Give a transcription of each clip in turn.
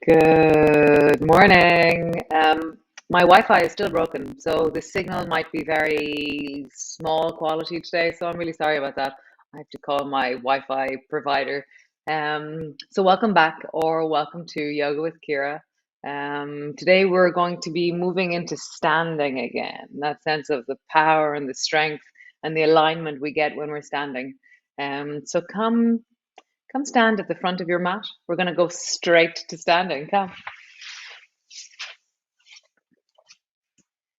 Good morning. My Wi-Fi is still broken, so the signal might be very small quality today. So I'm really sorry about that. I have to call my Wi-Fi provider. So welcome back, or welcome to Yoga with Ciara. Today we're going to be moving into standing again. That sense of the power and the strength and the alignment we get when we're standing. So come stand at the front of your mat. We're going to go straight to standing. Come.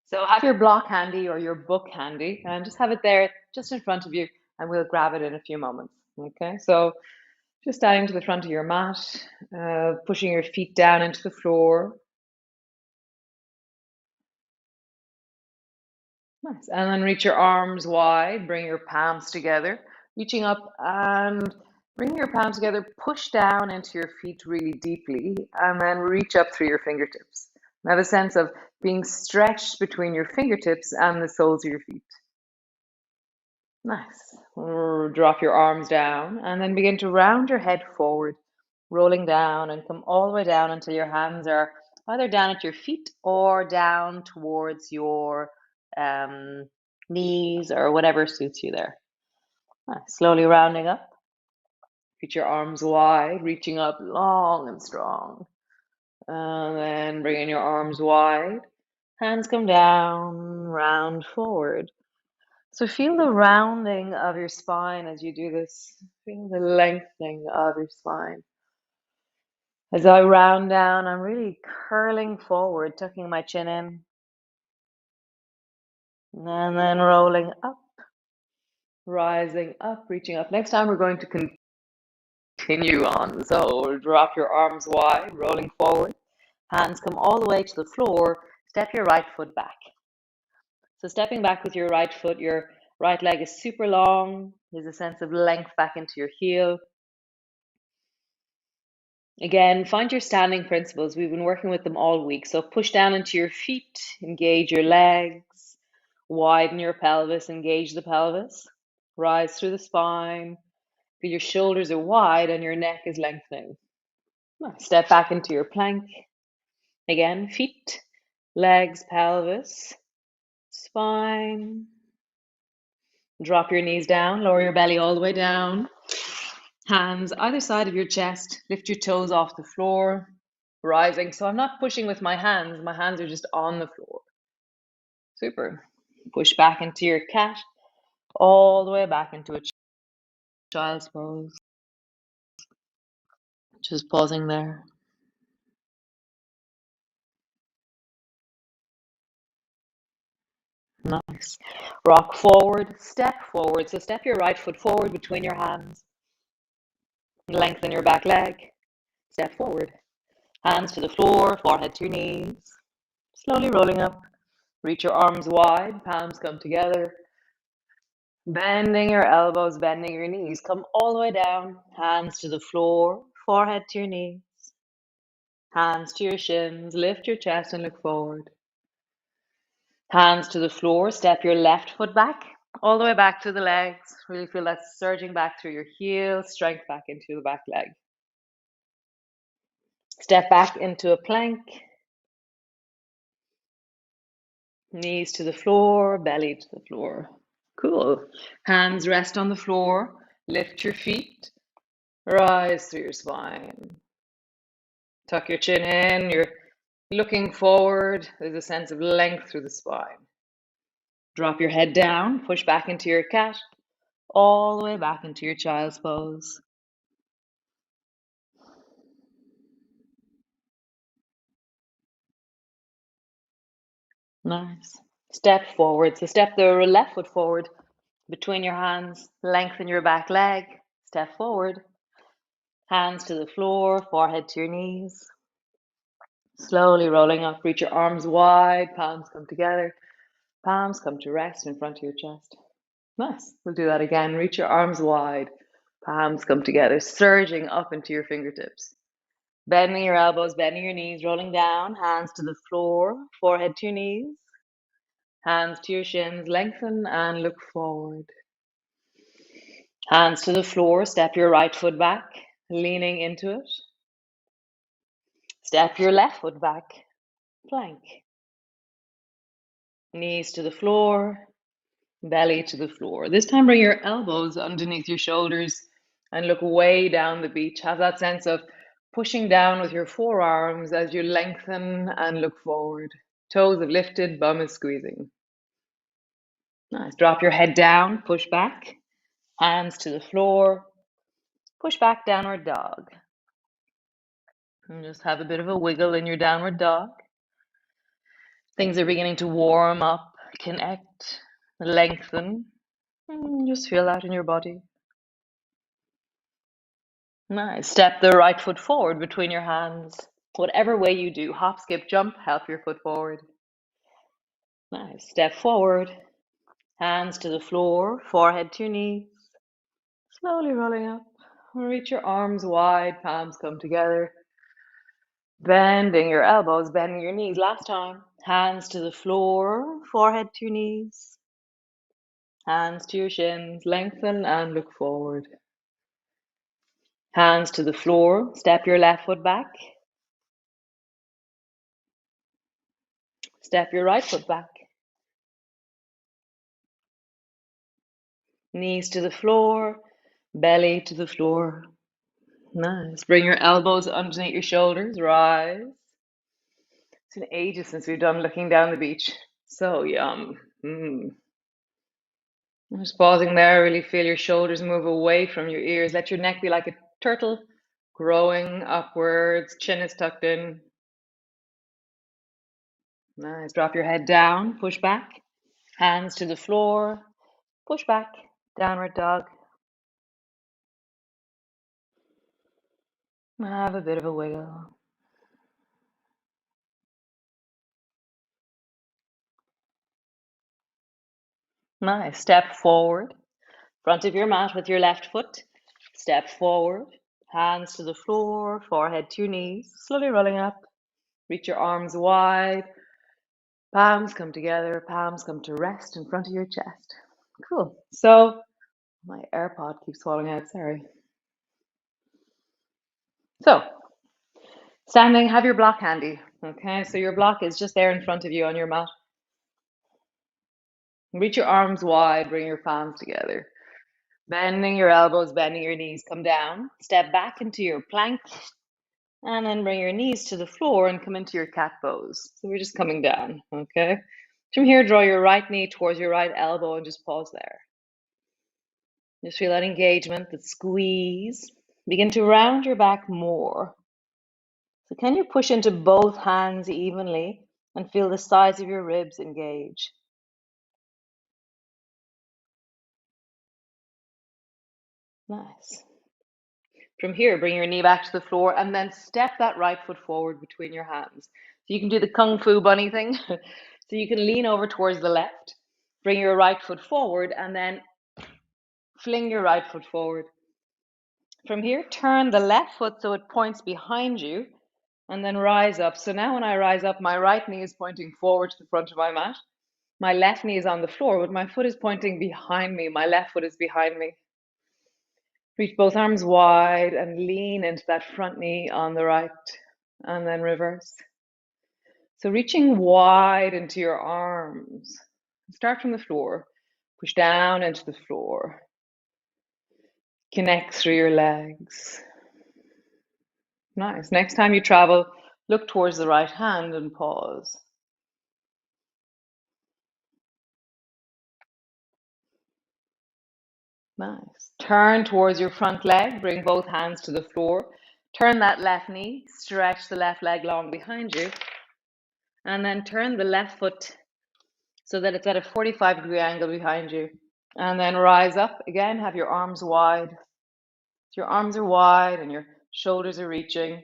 So have your block handy or your book handy and just have it there just in front of you and we'll grab it in a few moments. Okay, so just standing to the front of your mat, pushing your feet down into the floor. Nice. And then reach your arms wide, bring your palms together, reaching up and bring your palms together, push down into your feet really deeply, and then reach up through your fingertips. And have a sense of being stretched between your fingertips and the soles of your feet. Nice. Drop your arms down and then begin to round your head forward, rolling down and come all the way down until your hands are either down at your feet or down towards your um, knees or whatever suits you there. Slowly rounding up. Reach your arms wide, reaching up long and strong. And then bringing your arms wide. Hands come down, round forward. So feel the rounding of your spine as you do this. Feel the lengthening of your spine. As I round down, I'm really curling forward, tucking my chin in. And then rolling up, rising up, reaching up. Next time we're going to continue on. So drop your arms wide, rolling forward. Hands come all the way to the floor. Step your right foot back. So stepping back with your right foot, your right leg is super long. There's a sense of length back into your heel. Again, find your standing principles. We've been working with them all week. So push down into your feet, engage your legs, widen your pelvis, engage the pelvis, rise through the spine. Feel your shoulders are wide and your neck is lengthening. Step back into your plank. Again, feet, legs, pelvis, spine. Drop your knees down, lower your belly all the way down. Hands either side of your chest, lift your toes off the floor, rising. So I'm not pushing with my hands are just on the floor. Super. Push back into your cat, all the way back into a child's pose. Just pausing there. Nice. Rock forward, step forward. So step your right foot forward between your hands. Lengthen your back leg. Step forward. Hands to the floor, forehead to your knees. Slowly rolling up. Reach your arms wide, palms come together. Bending your elbows, bending your knees. Come all the way down. Hands to the floor, forehead to your knees. Hands to your shins. Lift your chest and look forward. Hands to the floor. Step your left foot back, all the way back to the legs. Really feel that surging back through your heels, strength back into the back leg. Step back into a plank. Knees to the floor, belly to the floor. Cool. Hands rest on the floor. Lift your feet. Rise through your spine. Tuck your chin in. You're looking forward. There's a sense of length through the spine. Drop your head down. Push back into your cat. All the way back into your child's pose. Nice. Step forward. So step the left foot forward between your hands. Lengthen your back leg. Step forward. Hands to the floor, forehead to your knees. Slowly rolling up. Reach your arms wide. Palms come together. Palms come to rest in front of your chest. Nice. We'll do that again. Reach your arms wide. Palms come together, surging up into your fingertips. Bending your elbows, bending your knees, rolling down. Hands to the floor, forehead to your knees. Hands to your shins, lengthen and look forward. Hands to the floor, step your right foot back, leaning into it. Step your left foot back, plank. Knees to the floor, belly to the floor. This time bring your elbows underneath your shoulders and look way down the beach. Have that sense of pushing down with your forearms as you lengthen and look forward. Toes have lifted, bum is squeezing. Nice. Drop your head down, push back, hands to the floor, push back, downward dog. And just have a bit of a wiggle in your downward dog. Things are beginning to warm up, connect, lengthen. And just feel that in your body. Nice. Step the right foot forward between your hands. Whatever way you do, hop, skip, jump, help your foot forward. Nice. Step forward, hands to the floor, forehead to your knees. Slowly rolling up. Reach your arms wide, palms come together. Bending your elbows, bending your knees. Last time. Hands to the floor, forehead to your knees. Hands to your shins. Lengthen and look forward. Hands to the floor. Step your left foot back. Step your right foot back. Knees to the floor, belly to the floor. Nice. Bring your elbows underneath your shoulders. Rise. It's been ages since we've done looking down the beach. So yum. Just pausing there, really feel your shoulders move away from your ears. Let your neck be like a turtle, growing upwards. Chin is tucked in. Nice. Drop your head down, push back. Hands to the floor, push back. Downward dog. Have a bit of a wiggle. Nice. Step forward. Front of your mat with your left foot. Step forward. Hands to the floor, forehead to your knees. Slowly rolling up. Reach your arms wide. Palms come together. Palms come to rest in front of your chest. Cool. So my AirPod keeps falling out. Sorry. So standing, have your block handy. Okay. So your block is just there in front of you on your mat. Reach your arms wide. Bring your palms together. Bending your elbows, bending your knees, come down. Step back into your plank, and then bring your knees to the floor and come into your cat pose. So we're just coming down, okay? From here, draw your right knee towards your right elbow and just pause there. Just feel that engagement, that squeeze. Begin to round your back more. So can you push into both hands evenly and feel the sides of your ribs engage? Nice. From here, bring your knee back to the floor and then step that right foot forward between your hands. So you can do the Kung Fu bunny thing. So you can lean over towards the left, bring your right foot forward, and then fling your right foot forward. From here, turn the left foot so it points behind you, and then rise up. So now when I rise up, my right knee is pointing forward to the front of my mat. My left knee is on the floor, but my foot is pointing behind me. My left foot is behind me. Reach both arms wide and lean into that front knee on the right, and then reverse. So reaching wide into your arms. Start from the floor. Push down into the floor. Connect through your legs. Nice. Next time you travel, look towards the right hand and pause. Nice. Turn towards your front leg. Bring both hands to the floor. Turn that left knee. Stretch the left leg long behind you. And then turn the left foot so that it's at a 45-degree angle behind you. And then rise up again. Have your arms wide. Your arms are wide and your shoulders are reaching.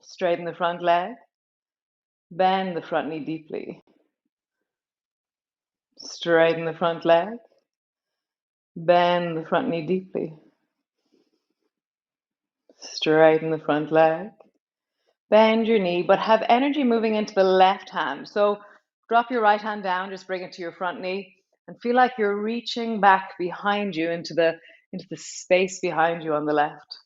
Straighten the front leg. Bend the front knee deeply. Straighten the front leg. Bend the front knee deeply. Straighten the front leg. Bend your knee, but have energy moving into the left hand. So drop your right hand down, just bring it to your front knee, and feel like you're reaching back behind you into the space behind you on the left.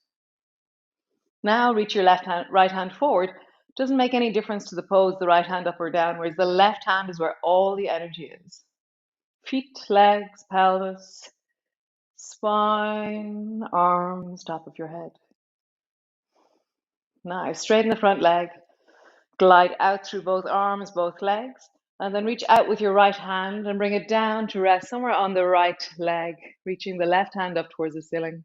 Now reach your right hand forward. Doesn't make any difference to the pose, the right hand up or down, whereas the left hand is where all the energy is. Feet, legs, pelvis, spine, arms, top of your head. Nice. Straighten the front leg. Glide out through both arms, both legs, and then reach out with your right hand and bring it down to rest somewhere on the right leg, reaching the left hand up towards the ceiling.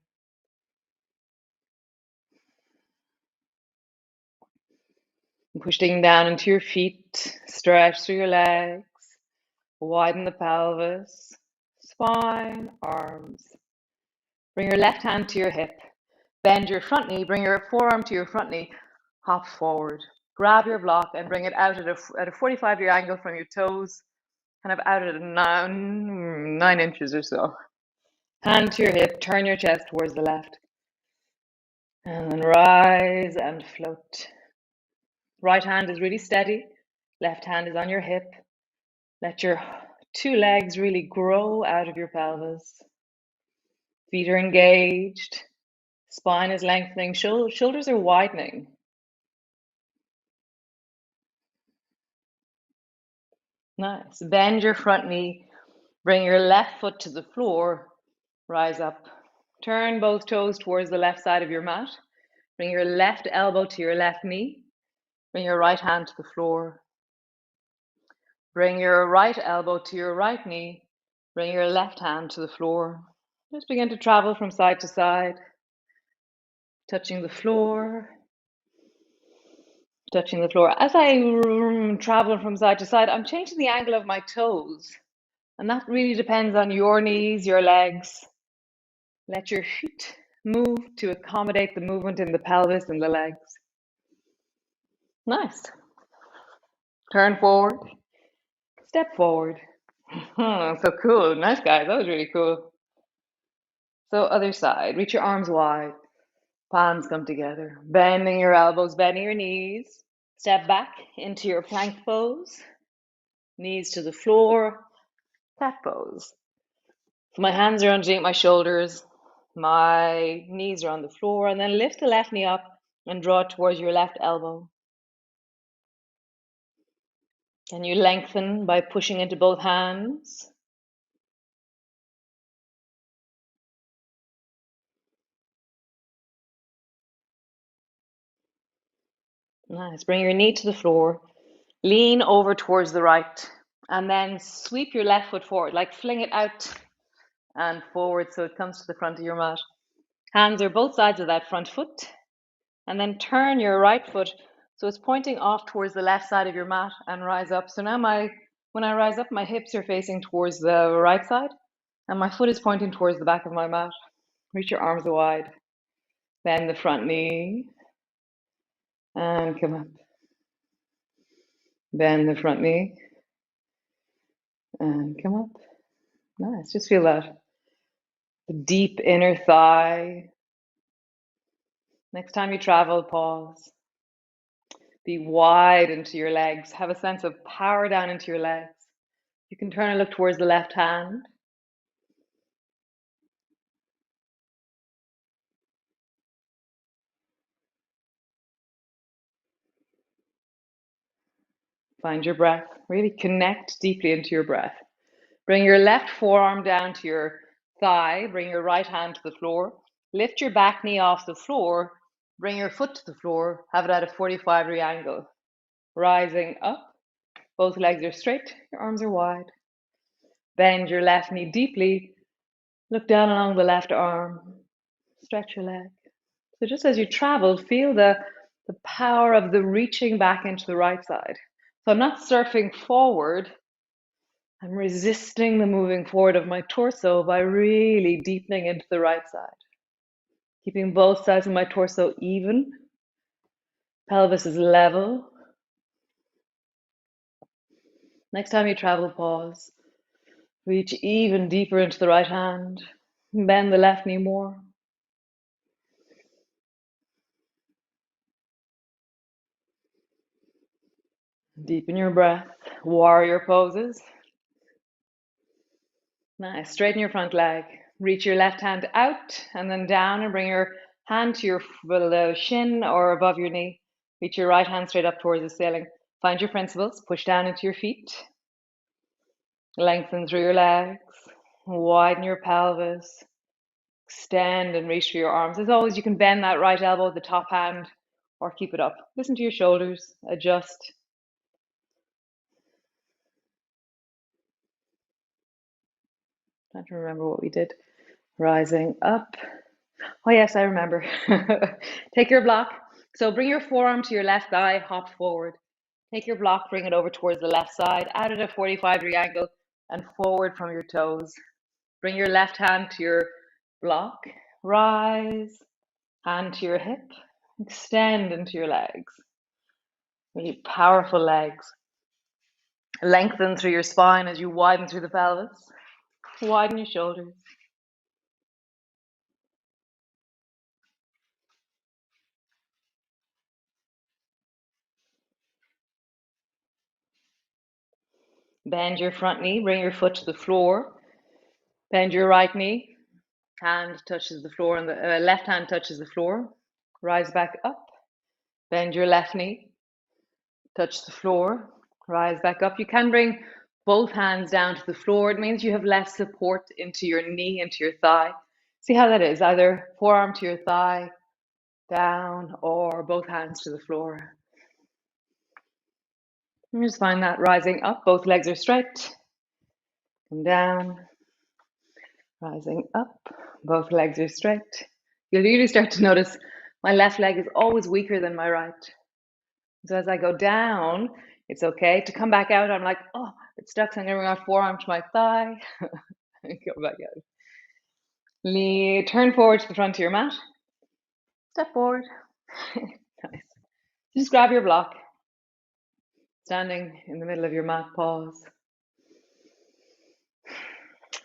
Pushing down into your feet, stretch through your legs, widen the pelvis, spine, arms. Bring your left hand to your hip, bend your front knee, bring your forearm to your front knee, hop forward. Grab your block and bring it out at a 45-degree angle from your toes, kind of out at 9 inches or so. Hand to your hip, turn your chest towards the left. And then rise and float. Right hand is really steady, left hand is on your hip. Let your two legs really grow out of your pelvis. Feet are engaged, spine is lengthening, shoulders are widening. Nice. Bend your front knee, bring your left foot to the floor, rise up. Turn both toes towards the left side of your mat. Bring your left elbow to your left knee. Bring your right hand to the floor. Bring your right elbow to your right knee. Bring your left hand to the floor. Just begin to travel from side to side, touching the floor, touching the floor. As I travel from side to side, I'm changing the angle of my toes. And that really depends on your knees, your legs. Let your feet move to accommodate the movement in the pelvis and the legs. Nice. Turn forward, step forward. So cool. Nice, guys. That was really cool. So other side. Reach your arms wide. Palms come together. Bending your elbows, bending your knees. Step back into your plank pose. Knees to the floor. Cat pose. So my hands are underneath my shoulders. My knees are on the floor. And then lift the left knee up and draw it towards your left elbow. And you lengthen by pushing into both hands. Nice. Bring your knee to the floor. Lean over towards the right. And then sweep your left foot forward, like fling it out and forward so it comes to the front of your mat. Hands are both sides of that front foot. And then turn your right foot so it's pointing off towards the left side of your mat and rise up. So now when I rise up, my hips are facing towards the right side and my foot is pointing towards the back of my mat. Reach your arms wide. Bend the front knee and come up. Bend the front knee and come up. Nice. Just feel that. The deep inner thigh. Next time you travel, pause. Be wide into your legs. Have a sense of power down into your legs. You can turn and look towards the left hand. Find your breath. Really connect deeply into your breath. Bring your left forearm down to your thigh. Bring your right hand to the floor. Lift your back knee off the floor. Bring your foot to the floor. Have it at a 45-degree angle. Rising up. Both legs are straight. Your arms are wide. Bend your left knee deeply. Look down along the left arm. Stretch your leg. So just as you travel, feel the power of the reaching back into the right side. So I'm not surfing forward. I'm resisting the moving forward of my torso by really deepening into the right side. Keeping both sides of my torso even. Pelvis is level. Next time you travel, pause. Reach even deeper into the right hand. Bend the left knee more. Deepen your breath. Warrior poses. Nice. Straighten your front leg. Reach your left hand out and then down and bring your Hand to your below shin or above your knee. Reach your right hand straight up towards the ceiling. Find your principles. Push down into your feet. Lengthen through your legs. Widen your pelvis. Extend and reach for your arms. As always, you can bend that right elbow with the top hand or keep it up. Listen to your shoulders. Adjust. Trying to remember what we did. Rising up. Oh, yes, I remember. Take your block. So bring your forearm to your left thigh, hop forward. Take your block, bring it over towards the left side, out at a 45-degree angle and forward from your toes. Bring your left hand to your block, rise, hand to your hip, extend into your legs. Really powerful legs. Lengthen through your spine as you widen through the pelvis. Widen your shoulders. Bend your front knee, bring your foot to the floor. Bend your right knee, hand touches the floor, and the left hand touches the floor. Rise back up. Bend your left knee, touch the floor, rise back up. You can bring both hands down to the floor. It means you have less support into your knee, into your thigh. See how that is, either forearm to your thigh, down, or both hands to the floor. You just find that rising up, both legs are straight. Come down, rising up, both legs are straight. You'll usually start to notice my left leg is always weaker than my right. So as I go down, it's okay. To come back out, I'm like, oh, it's stuck. So I'm going to bring my forearm to my thigh and go back out. Turn forward to the front of your mat. Step forward. Nice. Just grab your block. Standing in the middle of your mat, pause.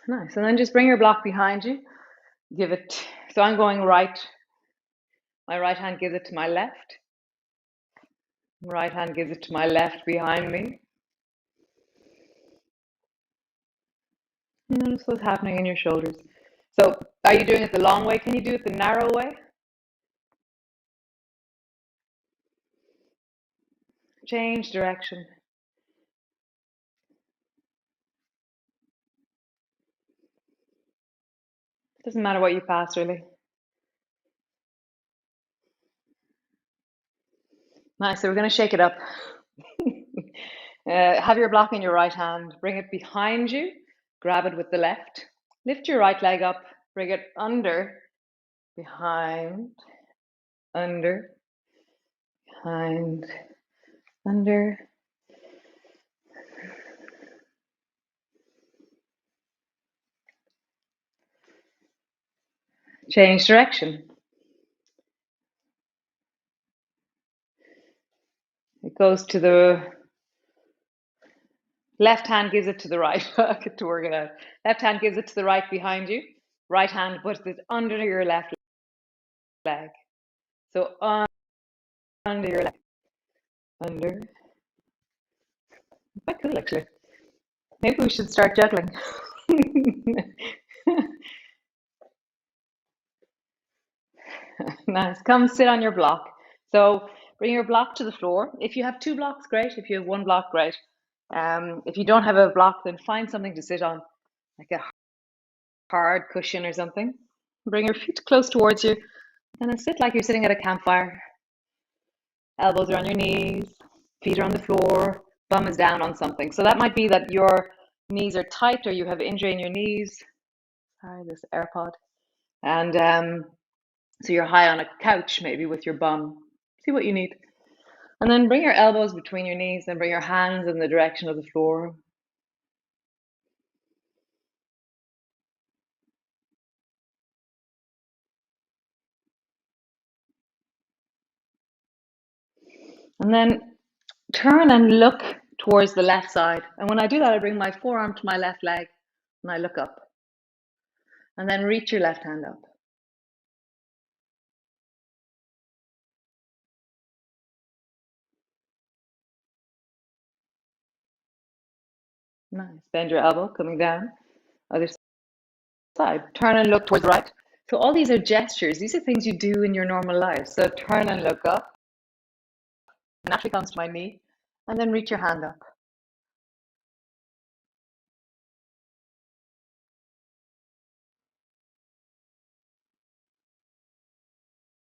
Nice. And then just bring your block behind you. Give it, so I'm going right. My right hand gives it to my left. Right hand gives it to my left behind me. Notice what's happening in your shoulders. So are you doing it the long way? Can you do it the narrow way? Change direction. Doesn't matter what you pass, really. Nice, so we're going to shake it up. Have your block in your right hand. Bring it behind you. Grab it with the left. Lift your right leg up. Bring it under, behind, under, behind, under. Change direction. It goes to the left hand, gives it to the right. I get to work it out. Left hand gives it to the right behind you. Right hand puts it under your left leg. So under your leg. Under. Quite cool, actually. Maybe we should start juggling. Nice. Come sit on your block. So bring your block to the floor. If you have two blocks, great. If you have one block, great. If you don't have a block, then find something to sit on, like a hard cushion or something. Bring your feet close towards you and sit like you're sitting at a campfire. Elbows are on your knees, feet are on the floor, bum is down on something. So that might be that your knees are tight or you have injury in your knees. Sorry, this AirPod. And so you're high on a couch, maybe with your bum. See what you need. And then bring your elbows between your knees and bring your hands in the direction of the floor. And then turn and look towards the left side. And when I do that, I bring my forearm to my left leg and I look up. And then reach your left hand up. Nice. Bend your elbow, coming down. Other side. Turn and look towards the right. So all these are gestures. These are things you do in your normal life. So turn and look up. Naturally comes to my knee. And then reach your hand up.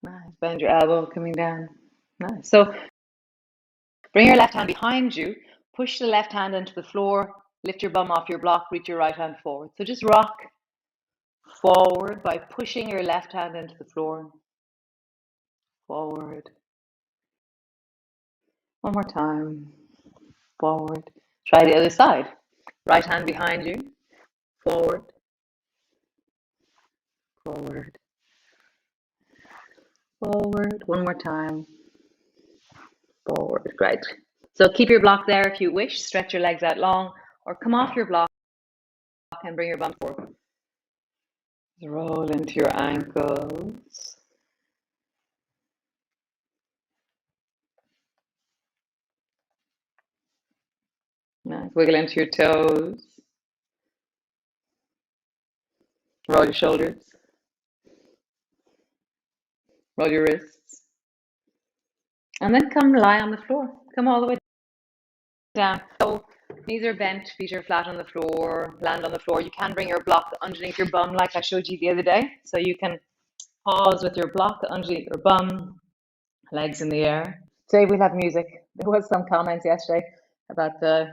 Nice. Bend your elbow coming down. Nice. So bring your left hand behind you. Push the left hand into the floor. Lift your bum off your block. Reach your right hand forward. So just rock forward by pushing your left hand into the floor. Forward. One more time. Forward. Try the other side. Right hand behind you. Forward. Forward. Forward. One more time. Forward. Great. So keep your block there if you wish. Stretch your legs out long or come off your block and bring your bum forward. Roll into your ankles. Nice. Wiggle into your toes. Roll your shoulders. Roll your wrists. And then come lie on the floor. Come all the way down. So knees are bent, feet are flat on the floor, land on the floor. You can bring your block underneath your bum like I showed you the other day. So you can pause with your block underneath your bum, legs in the air. Today we'll have music. There was some comments yesterday about the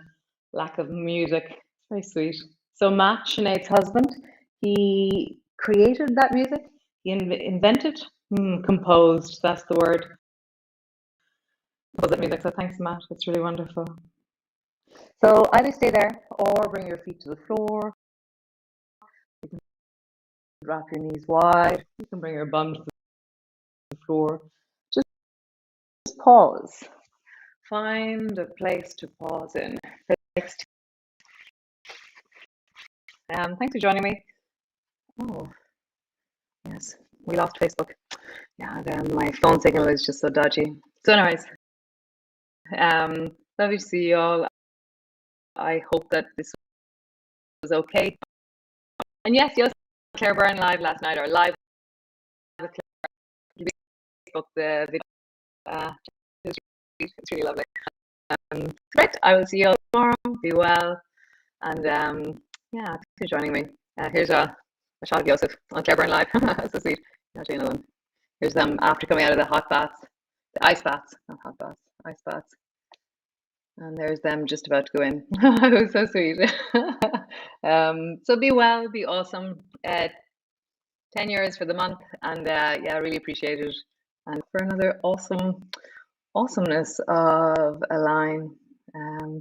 lack of music. Very sweet. So Matt, Sinead's husband, he created that music. He invented, composed, that's the word. Composed that music. So thanks, Matt. It's really wonderful. So either stay there or bring your feet to the floor. You can wrap your knees wide. You can bring your bum to the floor. Just pause. Find a place to pause in. Thanks for joining me. Oh, yes, we lost Facebook. Yeah, my phone signal is just so dodgy. So anyways, lovely to see you all. I hope that this was okay. And yes, Claire Byrne live last night, or live with Claire, Facebook, the video. It's really lovely. Great. I will see you all tomorrow. Be well. And yeah, thanks for joining me. Here's a shot of Joseph on Claire Byrne live. So sweet. Actually, another one. Here's them after coming out of the hot baths, the ice baths, not hot baths, ice baths. And there's them just about to go in. It was so sweet. So be well, be awesome. 10 years for the month, and yeah, really appreciate it. And for another awesomeness of a line.